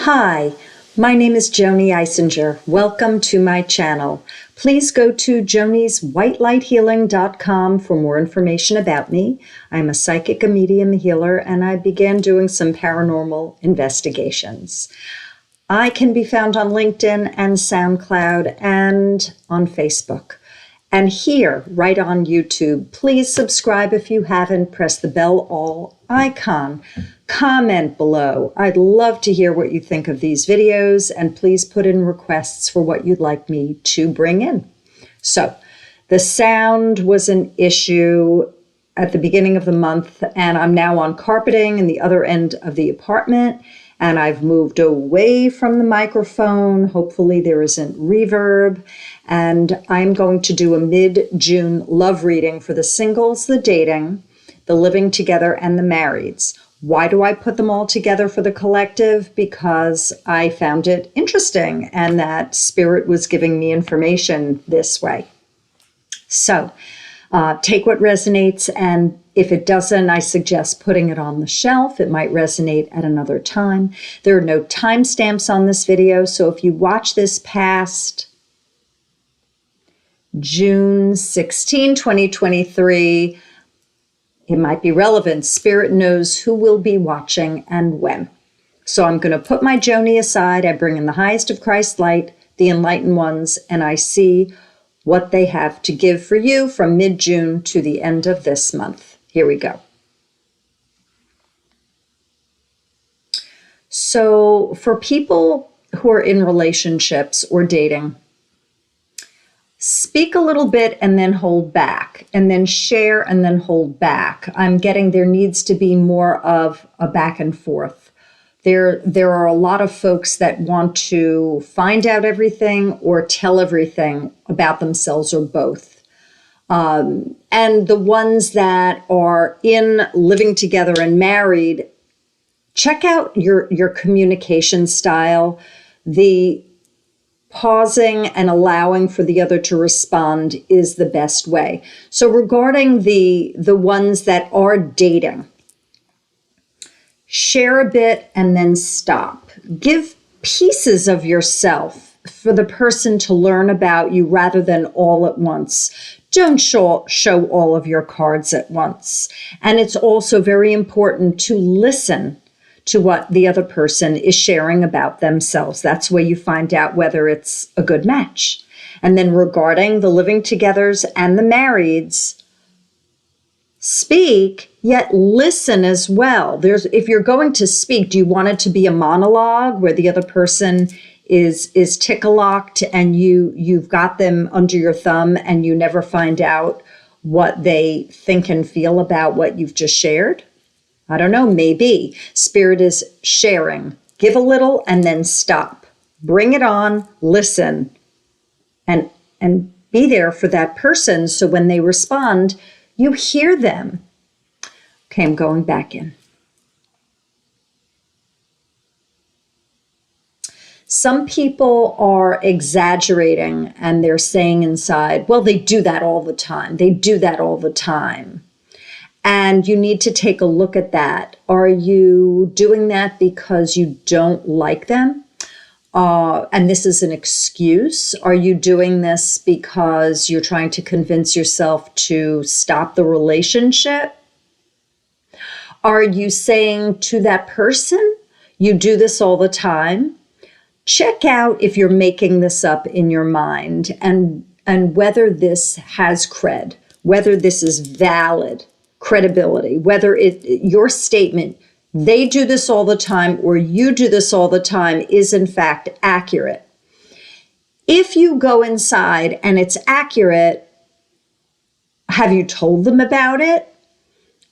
Hi, my name is Joanie Eisinger. Welcome to my channel. Please go to jonieswhitelighthealing.com for more information about me. I'm a psychic, a medium, a healer, and I began doing some paranormal investigations. I can be found on LinkedIn and SoundCloud and on Facebook. And here, right on YouTube, please subscribe if you haven't. Press the bell all icon. Comment below. I'd love to hear what you think of these videos, and please put in requests for what you'd like me to bring in. So, the sound was an issue at the beginning of the month, and I'm now on carpeting in the other end of the apartment, and I've moved away from the microphone. Hopefully there isn't reverb, and I'm going to do a mid-June love reading for the singles, the dating, the living together, and the marrieds. Why do I put them all together for the collective? Because I found it interesting and that Spirit was giving me information this way. So take what resonates, and if it doesn't, I suggest putting it on the shelf. It might resonate at another time. There are no timestamps on this video, so if you watch this past June 16, 2023, it might be relevant. Spirit knows who will be watching and when. So I'm going to put my Joanie aside. I bring in the highest of Christ's light, the enlightened ones, and I see what they have to give for you from mid-June to the end of this month. Here we go. So for people who are in relationships or dating, speak a little bit and then hold back, and then share and then hold back. I'm getting there needs to be more of a back and forth. There are a lot of folks that want to find out everything or tell everything about themselves, or both. And the ones that are in living together and married, check out your communication style. The pausing and allowing for the other to respond is the best way. So regarding the ones that are dating, share a bit and then stop. Give pieces of yourself for the person to learn about you rather than all at once. Don't show all of your cards at once. And it's also very important to listen to what the other person is sharing about themselves. That's where you find out whether it's a good match. And then regarding the living togethers and the marrieds, speak, yet listen as well. If you're going to speak, do you want it to be a monologue where the other person is tick-a-locked and you've got them under your thumb and you never find out what they think and feel about what you've just shared? I don't know, maybe. Spirit is sharing. Give a little and then stop. Bring it on, listen, and be there for that person so when they respond, you hear them. Okay, I'm going back in. Some people are exaggerating and they're saying inside, well, they do that all the time. They do that all the time. And you need to take a look at that. Are you doing that because you don't like them? And this is an excuse. Are you doing this because you're trying to convince yourself to stop the relationship? Are you saying to that person, you do this all the time? Check out if you're making this up in your mind and whether this has cred, whether this is valid. Credibility, whether your statement, they do this all the time or you do this all the time, is in fact accurate. If you go inside and it's accurate, have you told them about it?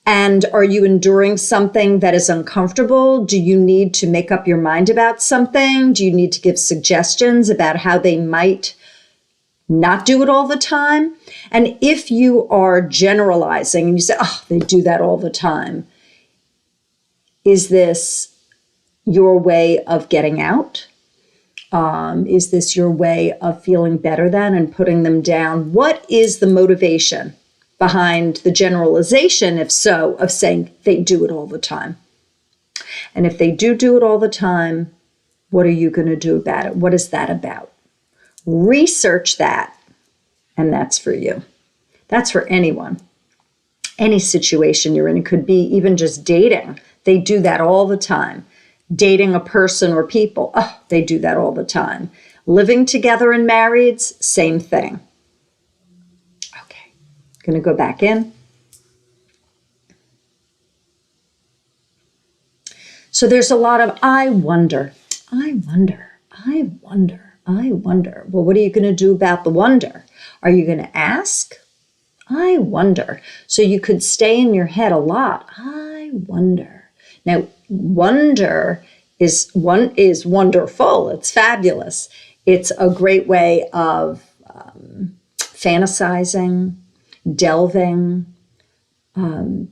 And are you enduring something that is uncomfortable? Do you need to make up your mind about something? Do you need to give suggestions about how they might not do it all the time? And if you are generalizing and you say, oh, they do that all the time, is this your way of getting out? Is this your way of feeling better than and putting them down? What is the motivation behind the generalization, if so, of saying they do it all the time? And if they do it all the time, What are you going to do about it? What is that about? Research that, and that's for you. That's for anyone. Any situation you're in. It could be even just dating. They do that all the time. Dating a person or people, they do that all the time. Living together and marrieds, same thing. Okay, going to go back in. So there's a lot of I wonder. Well, what are you going to do about the wonder? Are you going to ask? I wonder. So you could stay in your head a lot. I wonder. Now, wonder is wonderful. It's fabulous. It's a great way of fantasizing, delving,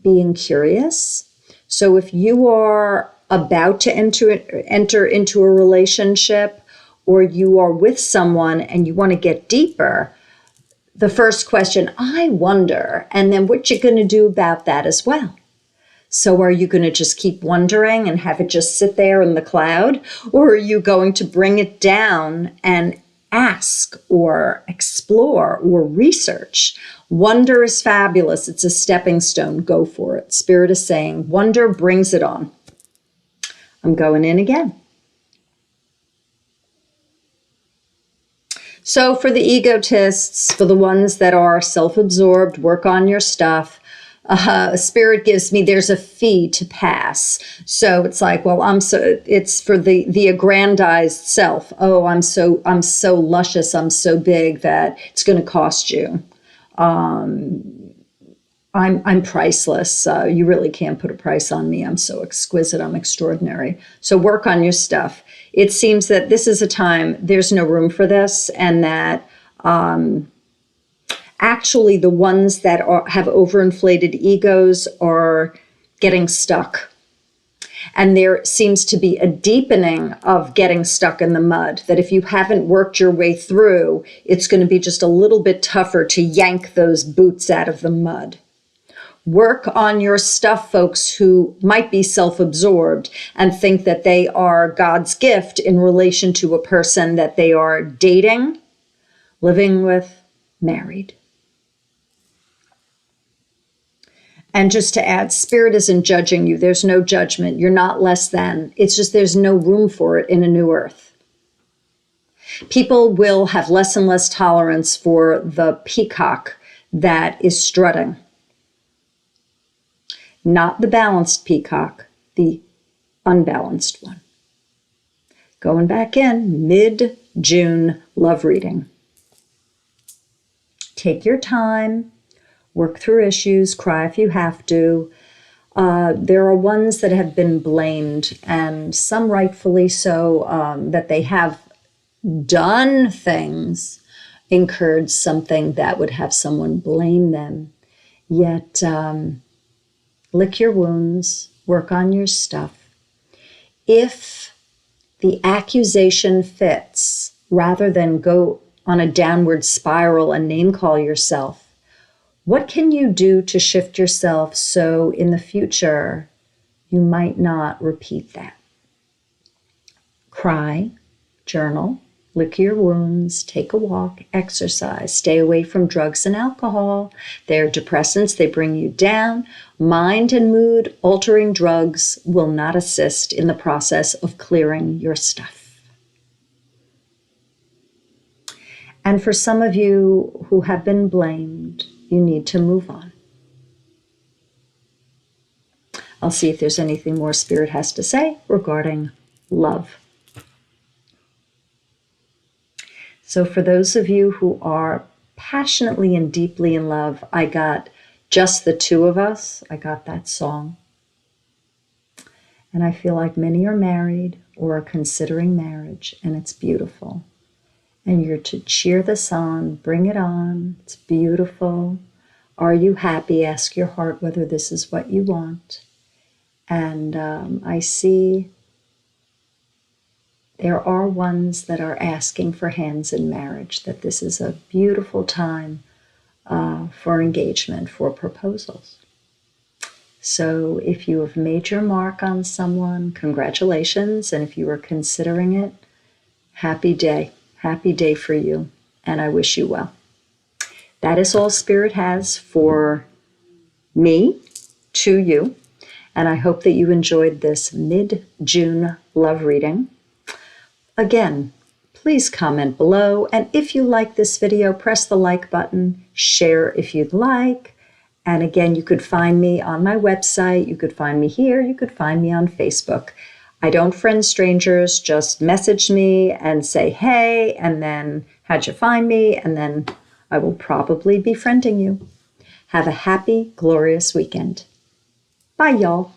being curious. So if you are about to enter into a relationship, or you are with someone and you want to get deeper, the first question, I wonder, and then what you're going to do about that as well. So are you going to just keep wondering and have it just sit there in the cloud? Or are you going to bring it down and ask or explore or research? Wonder is fabulous. It's a stepping stone. Go for it. Spirit is saying, wonder brings it on. I'm going in again. So for the egotists, for the ones that are self-absorbed, work on your stuff. Spirit gives me, there's a fee to pass. So it's like, well, it's for the aggrandized self. Oh, I'm so luscious, I'm so big that it's going to cost you. I'm priceless. You really can't put a price on me. I'm so exquisite. I'm extraordinary. So work on your stuff. It seems that this is a time there's no room for this, and that actually the ones that have overinflated egos are getting stuck. And there seems to be a deepening of getting stuck in the mud, that if you haven't worked your way through, it's going to be just a little bit tougher to yank those boots out of the mud. Work on your stuff, folks who might be self-absorbed and think that they are God's gift in relation to a person that they are dating, living with, married. And just to add, Spirit isn't judging you. There's no judgment. You're not less than. It's just there's no room for it in a new earth. People will have less and less tolerance for the peacock that is strutting. Not the balanced peacock, the unbalanced one. Going back in, mid-June love reading. Take your time, work through issues, cry if you have to. There are ones that have been blamed, and some rightfully so, that they have done things, incurred something that would have someone blame them. Yet, lick your wounds, work on your stuff. If the accusation fits, rather than go on a downward spiral and name call yourself, what can you do to shift yourself so in the future you might not repeat that? Cry, journal, lick your wounds, take a walk, exercise, stay away from drugs and alcohol. They're depressants, they bring you down. Mind and mood altering drugs will not assist in the process of clearing your stuff. And for some of you who have been blamed, you need to move on. I'll see if there's anything more Spirit has to say regarding love. So for those of you who are passionately and deeply in love, I got Just the Two of Us. I got that song. And I feel like many are married or are considering marriage, and it's beautiful. And you're to cheer this on, bring it on. It's beautiful. Are you happy? Ask your heart whether this is what you want. And I see there are ones that are asking for hands in marriage, that this is a beautiful time for engagement, for proposals. So if you have made your mark on someone, congratulations. And if you are considering it, happy day. Happy day for you. And I wish you well. That is all Spirit has for me to you. And I hope that you enjoyed this mid-June love reading. Again, please comment below. And if you like this video, press the like button, share if you'd like. And again, you could find me on my website. You could find me here. You could find me on Facebook. I don't friend strangers. Just message me and say, hey, and then how'd you find me? And then I will probably be friending you. Have a happy, glorious weekend. Bye, y'all.